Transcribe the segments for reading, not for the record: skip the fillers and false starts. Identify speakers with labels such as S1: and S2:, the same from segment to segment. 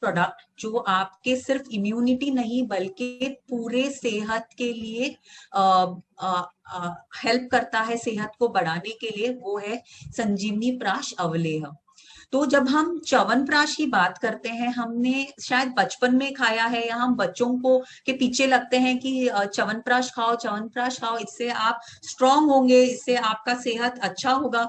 S1: Product जो आपके सिर्फ इम्यूनिटी नहीं बल्कि पूरे सेहत के लिए हेल्प करता है, सेहत को बढ़ाने के लिए, वो है संजीवनी प्राश अवलेह। तो जब हम च्यवनप्राश की बात करते हैं, हमने शायद बचपन में खाया है या हम बच्चों को के पीछे लगते हैं कि च्यवनप्राश खाओ, च्यवनप्राश खाओ, इससे आप स्ट्रांग होंगे, इससे आपका सेहत अच्छा होगा।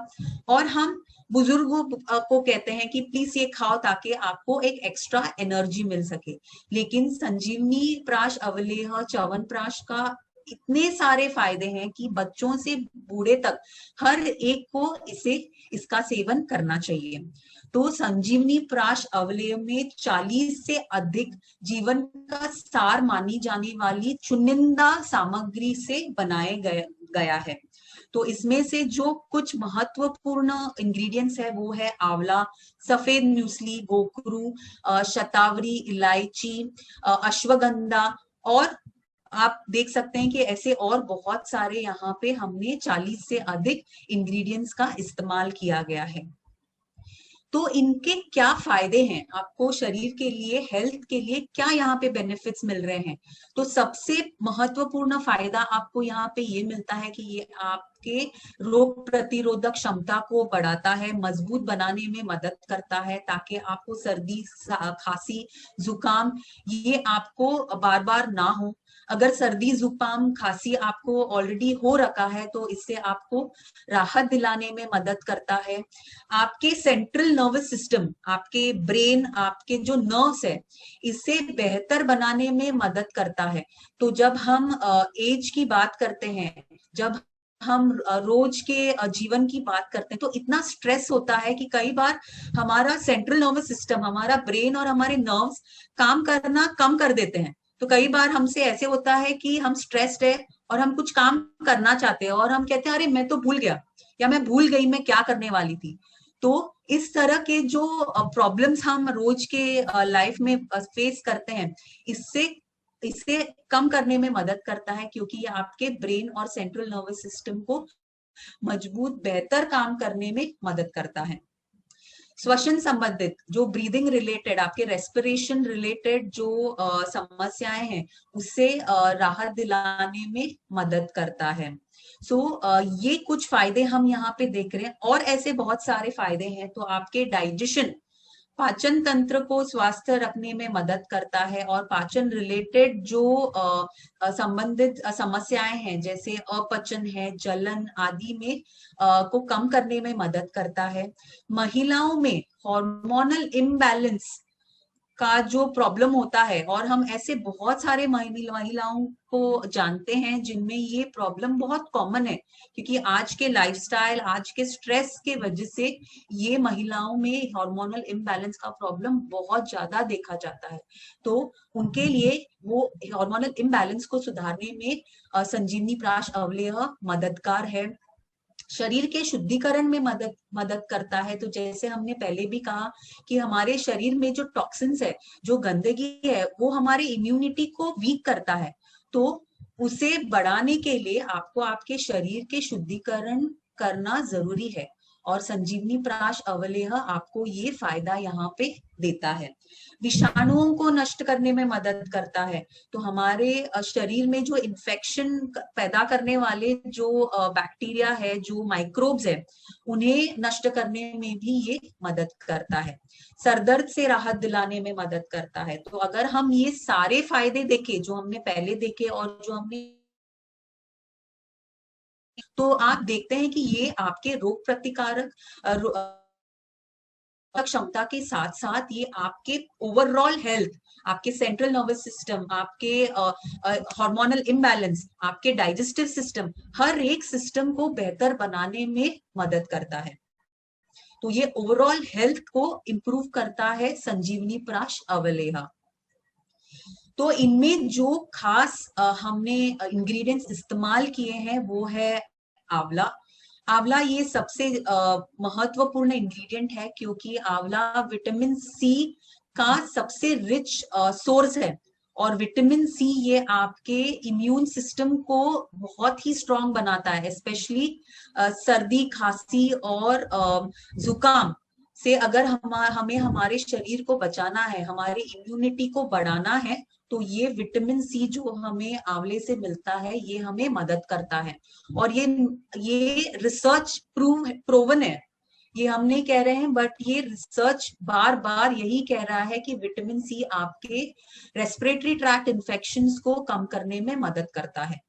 S1: और हम बुजुर्गों को कहते हैं कि प्लीज ये खाओ ताकि आपको एक एक्स्ट्रा एनर्जी मिल सके। लेकिन संजीवनी प्राश अवलेह च्यवनप्राश का इतने सारे फायदे हैं कि बच्चों से बूढ़े तक हर एक को इसका सेवन करना चाहिए। तो संजीवनी प्राश अवलेह में 40 से अधिक जीवन का सार मानी जाने वाली चुनिंदा सामग्री से बनाए गया है। तो इसमें से जो कुछ महत्वपूर्ण इंग्रेडिएंट्स है वो है आंवला, सफेद म्यूसली, गोकरू, शतावरी, इलायची, अश्वगंधा, और आप देख सकते हैं कि ऐसे और बहुत सारे यहाँ पे हमने 40 से अधिक इंग्रेडिएंट्स का इस्तेमाल किया गया है। तो इनके क्या फायदे हैं आपको शरीर के लिए, हेल्थ के लिए क्या यहाँ पे बेनिफिट्स मिल रहे हैं? तो सबसे महत्वपूर्ण फायदा आपको यहाँ पे ये मिलता है कि ये आपके रोग प्रतिरोधक क्षमता को बढ़ाता है, मजबूत बनाने में मदद करता है, ताकि आपको सर्दी, खांसी, जुकाम ये आपको बार बार ना हो। अगर सर्दी, जुकाम, खांसी आपको ऑलरेडी हो रखा है तो इससे आपको राहत दिलाने में मदद करता है। आपके सेंट्रल नर्वस सिस्टम, आपके ब्रेन, आपके जो नर्व्स है, इसे बेहतर बनाने में मदद करता है। तो जब हम एज की बात करते हैं, जब हम रोज के जीवन की बात करते हैं, तो इतना स्ट्रेस होता है कि कई बार हमारा सेंट्रल नर्वस सिस्टम, हमारा ब्रेन और हमारे नर्व्स काम करना कम कर देते हैं। तो कई बार हमसे ऐसे होता है कि हम स्ट्रेस्ड है और हम कुछ काम करना चाहते हैं और हम कहते हैं अरे मैं तो भूल गया, या मैं भूल गई मैं क्या करने वाली थी। तो इस तरह के जो प्रॉब्लम्स हम रोज के लाइफ में फेस करते हैं, इसे कम करने में मदद करता है, क्योंकि ये आपके ब्रेन और सेंट्रल नर्वस सिस्टम को मजबूत, बेहतर काम करने में मदद करता है। श्वसन संबंधित जो ब्रीदिंग रिलेटेड, आपके रेस्पिरेशन रिलेटेड जो समस्याएं हैं, उससे राहत दिलाने में मदद करता है। ये कुछ फायदे हम यहाँ पे देख रहे हैं, और ऐसे बहुत सारे फायदे हैं। तो आपके डाइजेशन, पाचन तंत्र को स्वस्थ रखने में मदद करता है, और पाचन रिलेटेड जो संबंधित समस्याएं हैं जैसे अपचन है, जलन आदि में को कम करने में मदद करता है। महिलाओं में हार्मोनल इम्बैलेंस का जो प्रॉब्लम होता है, और हम ऐसे बहुत सारे महिलाओं को जानते हैं जिनमें ये प्रॉब्लम बहुत कॉमन है, क्योंकि आज के लाइफस्टाइल, आज के स्ट्रेस के वजह से ये महिलाओं में हार्मोनल इम्बैलेंस का प्रॉब्लम बहुत ज्यादा देखा जाता है। तो उनके लिए वो हार्मोनल इम्बैलेंस को सुधारने में संजीवनी प्राश अवलेह मददगार है। शरीर के शुद्धिकरण में मदद करता है। तो जैसे हमने पहले भी कहा कि हमारे शरीर में जो टॉक्सिन्स है, जो गंदगी है, वो हमारी इम्यूनिटी को वीक करता है। तो उसे बढ़ाने के लिए आपको आपके शरीर के शुद्धिकरण करना जरूरी है, और संजीवनी प्राश अवलेह आपको ये फायदा यहाँ पे देता है। विषाणुओं को नष्ट करने में मदद करता है। तो हमारे शरीर में जो इन्फेक्शन पैदा करने वाले जो बैक्टीरिया है, जो माइक्रोब्स है, उन्हें नष्ट करने में भी ये मदद करता है। सरदर्द से राहत दिलाने में मदद करता है। तो अगर हम ये सारे फायदे देखें जो हमने पहले देखे और जो हमने, तो आप देखते हैं कि ये आपके रोग प्रतिकारक क्षमता के साथ साथ ये आपके ओवरऑल हेल्थ, आपके सेंट्रल नर्वस सिस्टम, आपके हार्मोनल इम्बैलेंस, आपके डाइजेस्टिव सिस्टम, हर एक सिस्टम को बेहतर बनाने में मदद करता है। तो ये ओवरऑल हेल्थ को इंप्रूव करता है संजीवनी प्राश अवलेह। तो इनमें जो खास हमने इंग्रेडिएंट्स इस्तेमाल किए हैं वो है आंवला। आंवला ये सबसे महत्वपूर्ण इंग्रेडिएंट है, क्योंकि आंवला विटामिन सी का सबसे रिच सोर्स है, और विटामिन सी ये आपके इम्यून सिस्टम को बहुत ही स्ट्रांग बनाता है, स्पेशली सर्दी, खांसी और जुकाम से अगर हमें हमारे शरीर को बचाना है, हमारी इम्यूनिटी को बढ़ाना है, तो ये विटामिन सी जो हमें आंवले से मिलता है ये हमें मदद करता है। और ये रिसर्च प्रूवन है, ये हम नहीं कह रहे हैं, बट ये रिसर्च बार बार यही कह रहा है कि विटामिन सी आपके रेस्पिरेटरी ट्रैक्ट इन्फेक्शंस को कम करने में मदद करता है,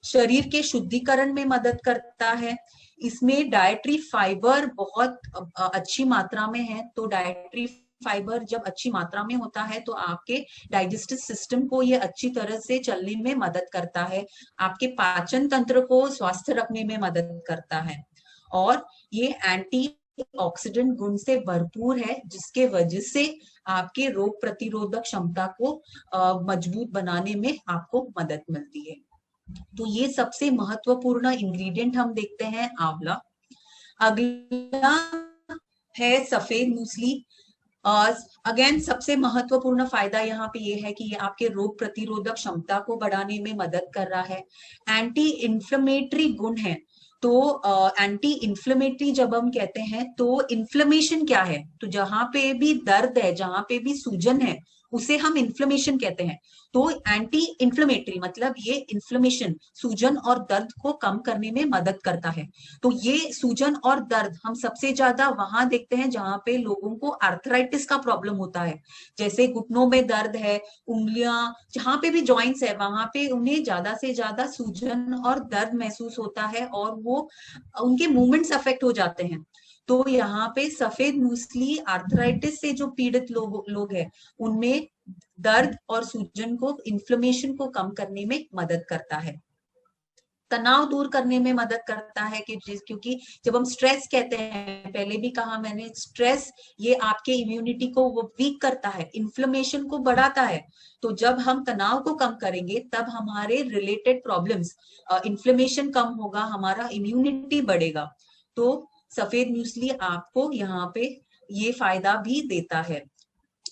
S1: शरीर के शुद्धिकरण में मदद करता है। इसमें डाइटरी फाइबर बहुत अच्छी मात्रा में है, तो डाइटरी फाइबर जब अच्छी मात्रा में होता है तो आपके डाइजेस्टिव सिस्टम को ये अच्छी तरह से चलने में मदद करता है, आपके पाचन तंत्र को स्वस्थ रखने में मदद करता है। और ये एंटी ऑक्सीडेंट गुण से भरपूर है, जिसके वजह से आपके रोग प्रतिरोधक क्षमता को मजबूत बनाने में आपको मदद मिलती है। तो ये सबसे महत्वपूर्ण इंग्रेडिएंट हम देखते हैं आंवला। अगला है सफेद मूसली। अगेन सबसे महत्वपूर्ण फायदा यहाँ पे ये है कि ये आपके रोग प्रतिरोधक क्षमता को बढ़ाने में मदद कर रहा है, एंटी इन्फ्लेमेटरी गुण है। तो एंटी इन्फ्लेमेटरी जब हम कहते हैं तो इन्फ्लेमेशन क्या है, तो जहां पे भी दर्द है, जहां पे भी सूजन है, उसे हम इन्फ्लेमेशन कहते हैं। तो एंटी इन्फ्लेमेटरी मतलब ये इन्फ्लेमेशन, सूजन और दर्द को कम करने में मदद करता है। तो ये सूजन और दर्द हम सबसे ज्यादा वहां देखते हैं जहां पे लोगों को आर्थराइटिस का प्रॉब्लम होता है, जैसे घुटनों में दर्द है, उंगलियां, जहां पे भी जॉइंट्स है वहां पे उन्हें ज्यादा से ज्यादा सूजन और दर्द महसूस होता है और वो उनके मूवमेंट्स अफेक्ट हो जाते हैं। तो यहाँ पे सफेद मूसली आर्थराइटिस से जो पीड़ित लोग हैं उनमें दर्द और सूजन को, इन्फ्लेमेशन को कम करने में मदद करता है, तनाव दूर करने में मदद करता है। क्योंकि जब हम स्ट्रेस कहते हैं, पहले भी कहा मैंने, स्ट्रेस ये आपके इम्यूनिटी को वो वीक करता है, इन्फ्लेमेशन को बढ़ाता है। तो जब हम तनाव को कम करेंगे तब हमारे रिलेटेड प्रॉब्लम्स, इन्फ्लेमेशन कम होगा, हमारा इम्यूनिटी बढ़ेगा। तो सफेद मूसली आपको यहाँ पे ये फायदा भी देता है,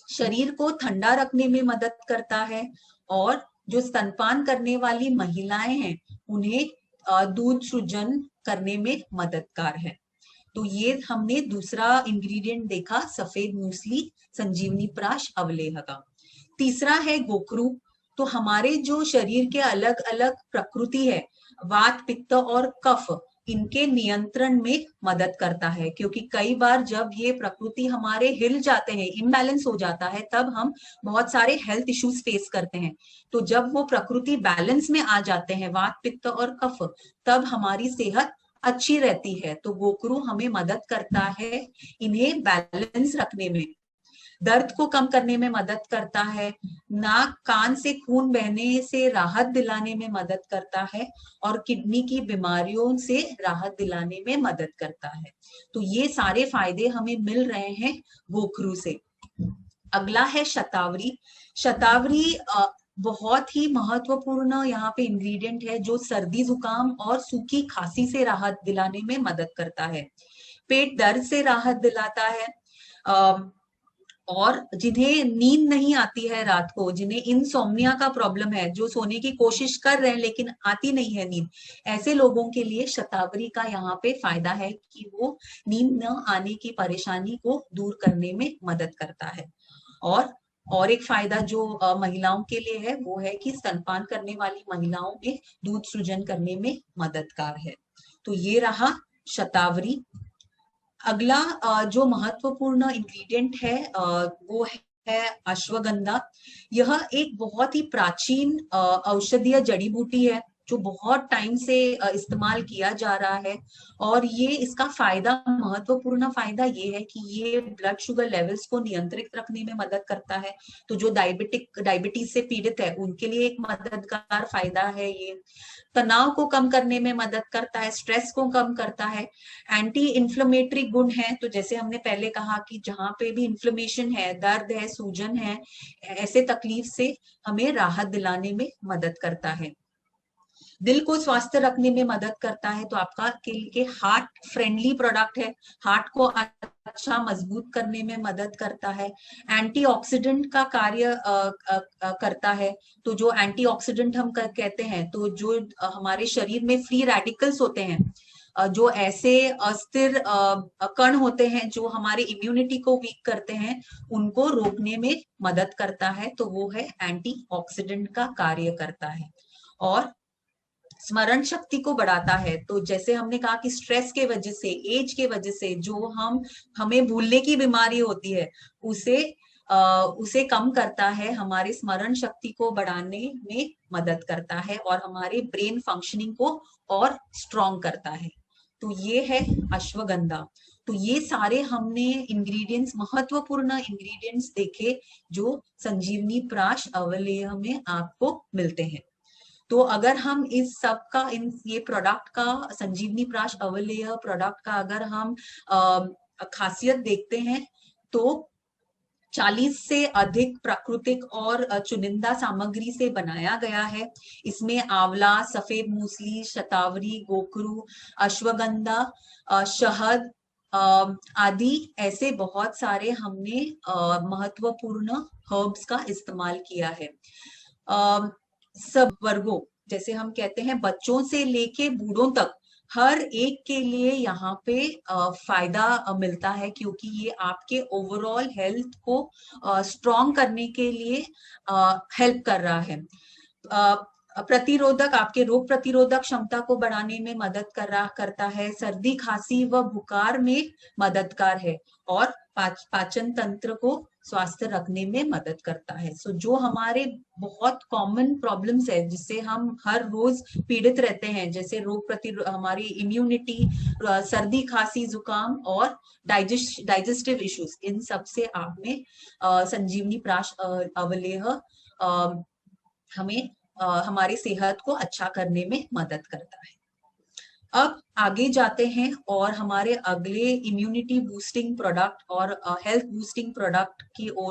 S1: शरीर को ठंडा रखने में मदद करता है, और जो स्तनपान करने वाली महिलाएं हैं उन्हें दूध सृजन करने में मददगार है। तो ये हमने दूसरा इंग्रेडिएंट देखा सफेद मूसली संजीवनी प्राश अवलेह का। तीसरा है गोखरू। तो हमारे जो शरीर के अलग अलग प्रकृति है, वात, पित्त और कफ, इनके नियंत्रण में मदद करता है। क्योंकि कई बार जब ये प्रकृति हमारे हिल जाते हैं, इम्बैलेंस हो जाता है, तब हम बहुत सारे हेल्थ इश्यूज फेस करते हैं। तो जब वो प्रकृति बैलेंस में आ जाते हैं, वात, पित्त और कफ, तब हमारी सेहत अच्छी रहती है। तो गोखरू हमें मदद करता है इन्हें बैलेंस रखने में, दर्द को कम करने में मदद करता है, नाक कान से खून बहने से राहत दिलाने में मदद करता है, और किडनी की बीमारियों से राहत दिलाने में मदद करता है। तो ये सारे फायदे हमें मिल रहे हैं गोखरू से। अगला है शतावरी। शतावरी बहुत ही महत्वपूर्ण यहाँ पे इंग्रेडिएंट है, जो सर्दी जुकाम और सूखी खांसी से राहत दिलाने में मदद करता है, पेट दर्द से राहत दिलाता है, और जिन्हें नींद नहीं आती है रात को, जिन्हें इंसोम्निया का प्रॉब्लम है, जो सोने की कोशिश कर रहे हैं लेकिन आती नहीं है नींद, ऐसे लोगों के लिए शतावरी का यहाँ पे फायदा है कि वो नींद न आने की परेशानी को दूर करने में मदद करता है। और एक फायदा जो महिलाओं के लिए है वो है कि स्तनपान करने वाली महिलाओं में दूध सृजन करने में मददगार है। तो ये रहा शतावरी। अगला जो महत्वपूर्ण इंग्रेडिएंट है वो है अश्वगंधा। यह एक बहुत ही प्राचीन औषधीय जड़ी बूटी है जो बहुत टाइम से इस्तेमाल किया जा रहा है, और ये इसका फायदा, महत्वपूर्ण फायदा ये है कि ये ब्लड शुगर लेवल्स को नियंत्रित रखने में मदद करता है। तो जो डायबिटीज से पीड़ित है उनके लिए एक मददगार फायदा है ये, तनाव को कम करने में मदद करता है, स्ट्रेस को कम करता है, एंटी इन्फ्लेमेटरी गुण है। तो जैसे हमने पहले कहा कि जहां पे भी इन्फ्लेमेशन है, दर्द है, सूजन है, ऐसे तकलीफ से हमें राहत दिलाने में मदद करता है, दिल को स्वस्थ रखने में मदद करता है। तो आपका के हार्ट फ्रेंडली प्रोडक्ट है, हार्ट को अच्छा मजबूत करने में मदद करता है, एंटीऑक्सीडेंट का कार्य करता है। तो जो एंटीऑक्सीडेंट हम कहते हैं, तो जो हमारे शरीर में फ्री रेडिकल्स होते हैं जो ऐसे अस्थिर कण होते हैं जो हमारे इम्यूनिटी को वीक करते हैं, उनको रोकने में मदद करता है। तो वो है एंटीऑक्सीडेंट का कार्य करता है। और स्मरण शक्ति को बढ़ाता है। तो जैसे हमने कहा कि स्ट्रेस के वजह से, एज के वजह से जो हमें भूलने की बीमारी होती है, उसे कम करता है, हमारे स्मरण शक्ति को बढ़ाने में मदद करता है और हमारे ब्रेन फंक्शनिंग को और स्ट्रॉन्ग करता है। तो ये है अश्वगंधा। तो ये सारे हमने इंग्रेडिएंट्स, महत्वपूर्ण इंग्रेडिएंट्स देखे जो संजीवनी प्राश अवलेह में आपको मिलते हैं। तो अगर हम इस सब का, ये प्रोडक्ट का, संजीवनी प्राश अवलेह प्रोडक्ट का अगर हम खासियत देखते हैं, तो 40 से अधिक प्राकृतिक और चुनिंदा सामग्री से बनाया गया है। इसमें आंवला, सफेद मूसली, शतावरी, गोखरू, अश्वगंधा, शहद आदि ऐसे बहुत सारे हमने महत्वपूर्ण हर्ब्स का इस्तेमाल किया है। सब वर्गों, जैसे हम कहते हैं बच्चों से लेके बूढ़ों तक, हर एक के लिए यहाँ पे फायदा मिलता है, क्योंकि ये आपके ओवरऑल हेल्थ को स्ट्रॉन्ग करने के लिए हेल्प कर रहा है। प्रतिरोधक, आपके रोग प्रतिरोधक क्षमता को बढ़ाने में मदद करता है, सर्दी, खांसी व बुखार में मददगार है, और पाचन तंत्र को स्वास्थ्य रखने में मदद करता है। सो जो हमारे बहुत कॉमन प्रॉब्लम्स है जिससे हम हर रोज पीड़ित रहते हैं, जैसे हमारी इम्यूनिटी, सर्दी, खांसी, जुकाम और डाइजेस्टिव इश्यूज, इन सब से आप में संजीवनी प्राश अवलेह हमें हमारी सेहत को अच्छा करने में मदद करता है। अब आगे जाते हैं और हमारे अगले इम्यूनिटी बूस्टिंग प्रोडक्ट और हेल्थ बूस्टिंग प्रोडक्ट की ओर